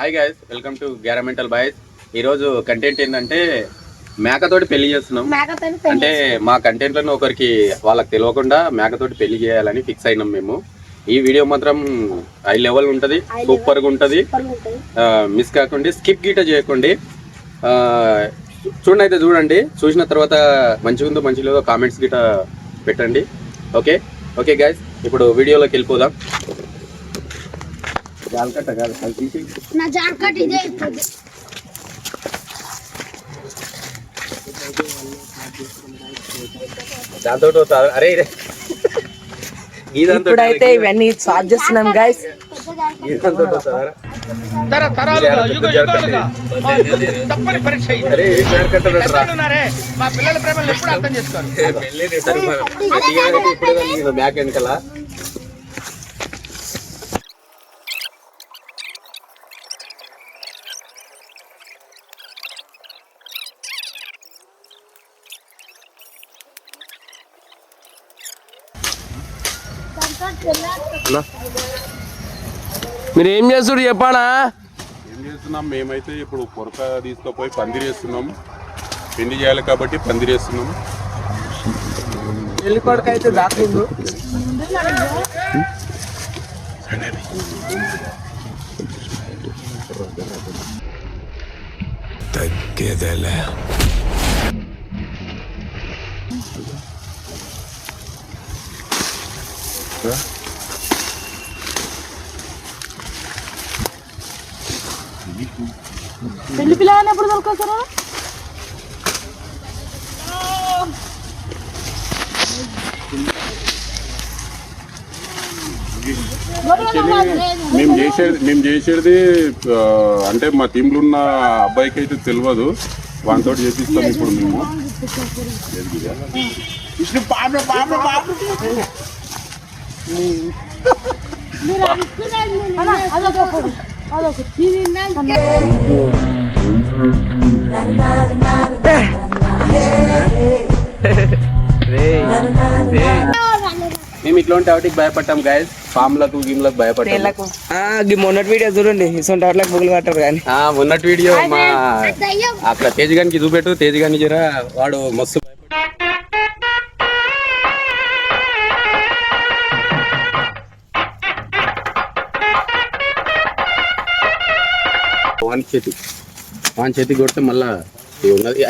Hi guys, welcome to గ్యారమెంటల్ boys. ఈరోజు content ఏంటంటే మేకతోటి పెళ్లి చేస్తున్నాం. అంటే మా కంటెంట్లను ఒకరికి వాళ్ళకి తెలియకుండా మేకతోటి పెళ్లి చేయాలని ఫిక్స్ అయినాం మేము. ఈ వీడియో మాత్రం హై లెవెల్ ఉంటుంది, సూపర్గా ఉంటుంది. మిస్ కాకుండా స్కిప్ గిట చేయకండి. చూడండి, చూడండి. చూసిన తర్వాత మంచిగా ఉందో మంచి లేదో కామెంట్స్ గిట పెట్టండి. ఓకే ఓకే గైస్, ఇప్పుడు వీడియోలోకి వెళ్ళిపోదాం. జాలకట్ట కాదు, నా జాలకట్ట ఇదే దాంతో అరే ఇప్పుడైతే ఇవన్నీ స్టార్ట్ చేస్తున్నాం గైస్. మ్యాక్ వెనకాల మీరు ఏం చేస్తున్నారు చెప్పానా? ఏం చేస్తున్నాం మేమైతే ఇప్పుడు పొరక తీసుకుపోయి పందిరేస్తున్నాం. పెళ్లి చేయాలి కాబట్టి పందిరేస్తున్నాం. పెళ్లి కొడుకు అయితే దాకుండు. తగ్గేదలే పెళ్లి పిల్లలు ఎప్పుడు దొరకొస్తారా? మేము చేసేది అంటే మా టీంలో ఉన్న అబ్బాయికి అయితే తెలియదు, వాటితో చేపిస్తాం ఇప్పుడు మేము. మేము ఇట్లాంటి వాటికి భయపడ్డాం గైస్. ఫామ్లకు గీమ్లకు భయపడ్డాం. మొన్నటి వీడియో చూడండి, ఇసొంటి వాటికి బుగులు కట్టారు. కానీ మొన్నటి వీడియో మా అక్కడ తేజ్ గానికి చూపెట్టు. తేజ్ గాని జరా వాడు మస్తు వాన్ చేతి కొడితే మళ్ళా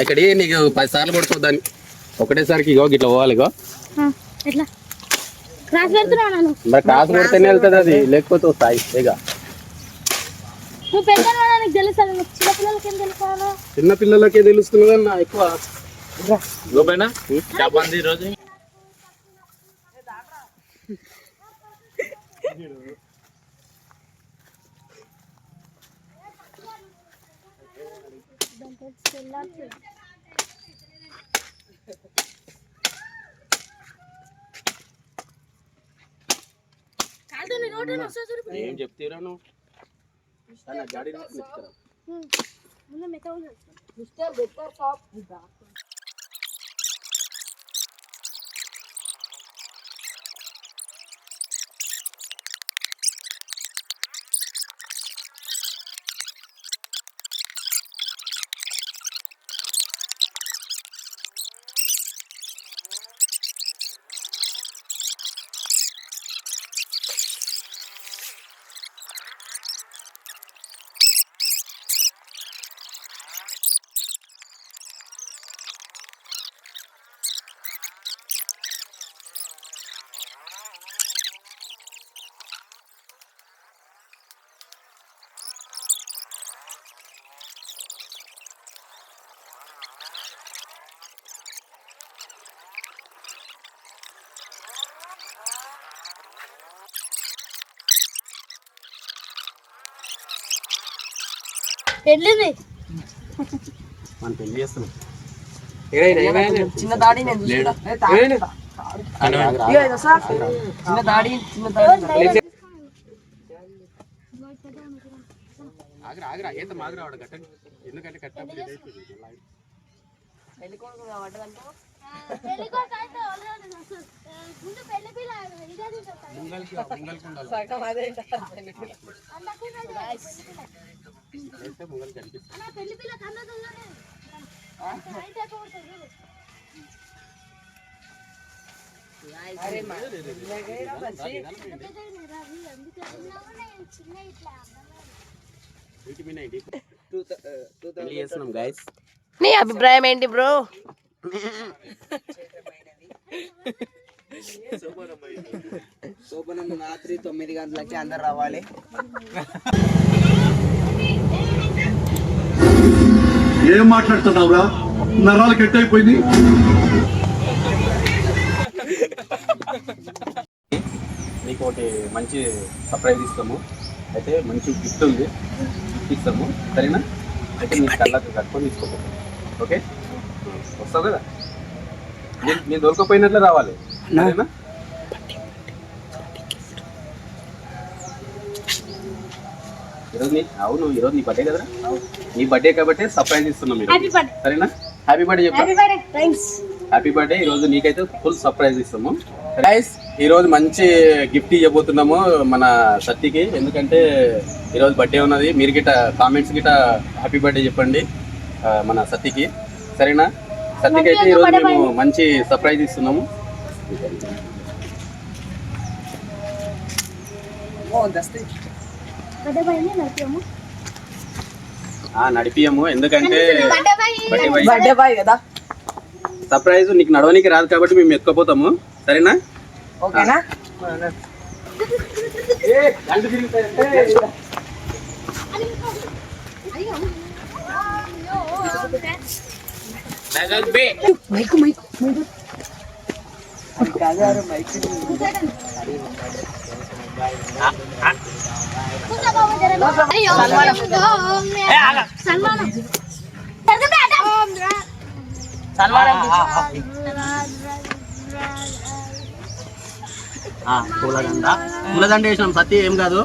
ఇక్కడ నీకు 10 సార్లు కొడుతుంది దాన్ని ఒకటేసారికి. ఇగో ఇట్లా పోవాలి. ఇగో మరి క్రాస్ కొడితేనే వెళ్తుంది అది, లేకపోతే వస్తాయి. ఇక చిన్న పిల్లలకే తెలుస్తున్నదన్న ఎక్కువ. ఏం చెప్తారా నువ్వు? పెళ్ళింది మనం పెళ్లి చేస్తున్నాం. చిన్న దాడి నేను చూసుకుంటా. చిన్న దాడి ఆగ్రా ఏత మాగ్రావాడు కట్టండి. ఎందుకంటే కట్టప్పుడు పెళ్లి కొడుకు పడ్డదంటే వేస్తే మొగలు కనిపిస్తుంది. అన్న పెళ్లి పిల్ల కన్నదోనే అయితే కొడుతుంది అరే మా లగేరా బస్సి చిన్న ఇట్లా పెళ్లి చేస్తున్నాం గైస్. నీ అభిప్రాయం ఏంటి బ్రో? శోభనం రాత్రి 9 గంటలకి అందరు రావాలి. ఏం మాట్లాడుతున్నావురా? నరాలు కట్ అయిపోయింది. మీకు ఒకటి మంచి సర్ప్రైజ్ ఇస్తాము. అయితే మంచి గిఫ్ట్ ఉంది, గిఫ్ట్ ఇస్తాము. సరేనా? అయితే మీ కళ్ళకు కట్టుకొని తీసుకోపోతాం. ఓకే, వస్తావు కదా? నేను దొరకపోయినట్లే రావాలి. సరేనా? ఈరోజు నీ బర్త్డే కదరా? నీ బర్త్డే కాబట్టి సర్ప్రైజ్ ఇస్తున్నాం మీరు. సరేనా? హ్యాపీ బర్త్డే చెప్పండి. Happy birthday. ఈరోజు నీకైతే ఫుల్ సర్ప్రైజ్ ఇస్తాము. గైస్, ఈరోజు మంచి గిఫ్ట్ ఇవ్వబోతున్నాము మన సత్తికి. ఎందుకంటే ఈరోజు బర్త్డే ఉన్నది. మీరు గిట్ట కామెంట్స్ గిట్ట హ్యాపీ బర్త్డే చెప్పండి మన సత్తికి. సరేనా? సత్తికి అయితే ఈరోజు మేము మంచి సర్ప్రైజ్ ఇస్తున్నాము. నడిపియము, ఎందుకంటే బర్త్డే బాయ్ కదా. సర్ప్రైజ్ నీకు నడవనికి రాదు కాబట్టి మేము ఎత్తుకోపోతాము. సరేనా? ఓకేనా? పూలదండ వేసినాం. సత్తి ఏం కాదు,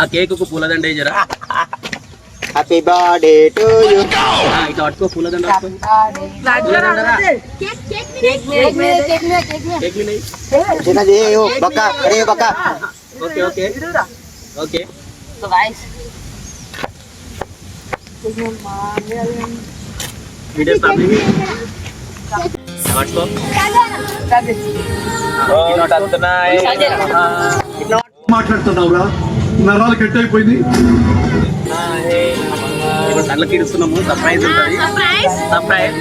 ఆ కేక్ కు పూలదండ వేయరా. Happy birthday to you. ఇట్లా పట్టుకో, పూలదండ పట్టుకో. కేక్ మీద చిన్నది బక్క అరే బక్క. Okay okay okay. So guys video stop చేయి. పట్టుకో. మాట్లాడుతున్నావురా? నరాలు కట్ అయిపోయింది. ఇప్పుడు కళ్ళకి ఇస్తున్నాము. సర్ప్రైజ్ ఉంటుంది. సర్ప్రైజ్.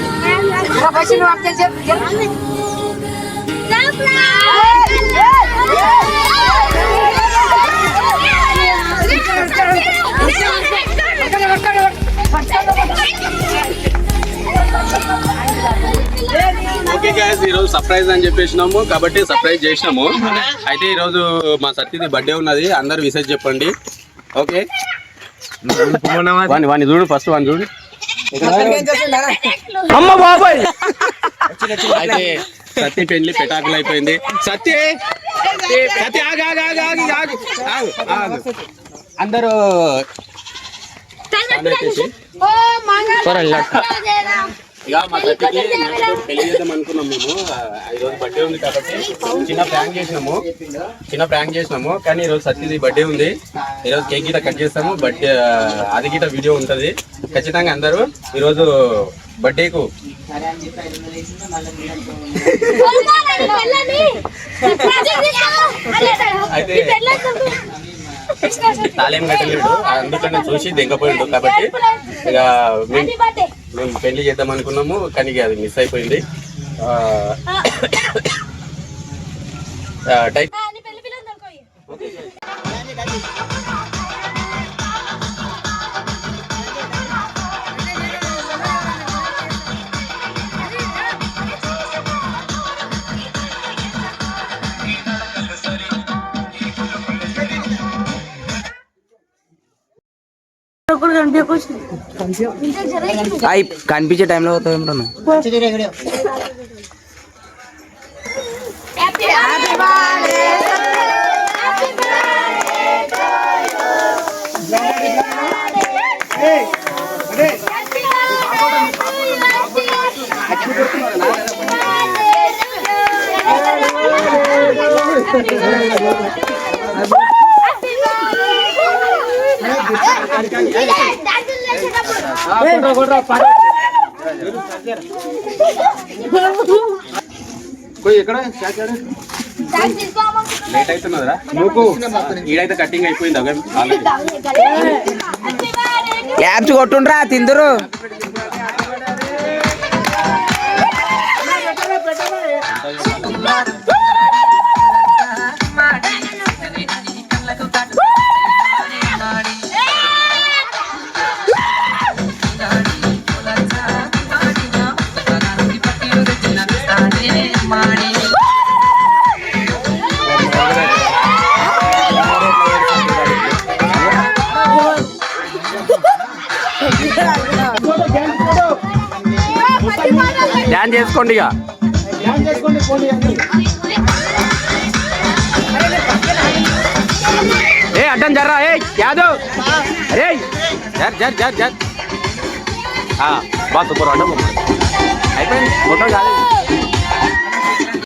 ఓకే గైస్, ఈరోజు సర్ప్రైజ్ అని చెప్పేసినాము కాబట్టి సర్ప్రైజ్ చేసినాము. అయితే ఈరోజు మా సత్తిది బర్త్డే ఉన్నది. అందరు విషెస్ చెప్పండి. ఓకే, వాణ్ణి చూడు, ఫస్ట్ వాణ్ణి చూడు. అమ్మ బాబాయ్. అయితే సత్తి పెళ్లి పెటాకులు అయిపోయింది. సత్తి సత్తి ఆగు ఆగు ఆగు ఆగు ఆగు ఆగు ఆగు. అందరూ ఇక మా సత్తికి పెళ్లి చేద్దాం అనుకున్నాం మేము. ఈరోజు బర్త్డే ఉంది కాబట్టి చిన్న ప్రాంక్ చేసినాము. కానీ ఈరోజు సత్తిది బర్త్డే ఉంది. ఈరోజు కేక్ గిట కట్ చేస్తాము. బర్త్డే అది గిట వీడియో ఉంటుంది. ఖచ్చితంగా అందరూ ఈరోజు బర్త్డేకు అయితే తాళేం కట్టలేడు, అందుకని చూసి దెంగపోయిండు. కాబట్టి ఇక మేము పెళ్లి చేద్దాం అనుకున్నాము, కానీ అది మిస్ అయిపోయింది. టైప్ కనిపించే టైంలో పోతాం. డాన్సులు చేసేటప్పుడు డాన్స్ తీసుకోమనుకుంటున్నా. లేట్ అవుతున్నదిరా నువ్వు ఈడైతే కటింగ్ అయిపోయింది అవి ఆల్రెడీ. క్లాప్స్ కొట్టుండ్రా తిందురు. డ్యాన్స్ చేసుకోండి ఇక. ఏ అడ్డం జర్రా ఏ యాదవ్ అరే జర్ జర్ జర్ జర్ బా సూపర్ అడ్డం అయిపోయింది ఫోటో కాదు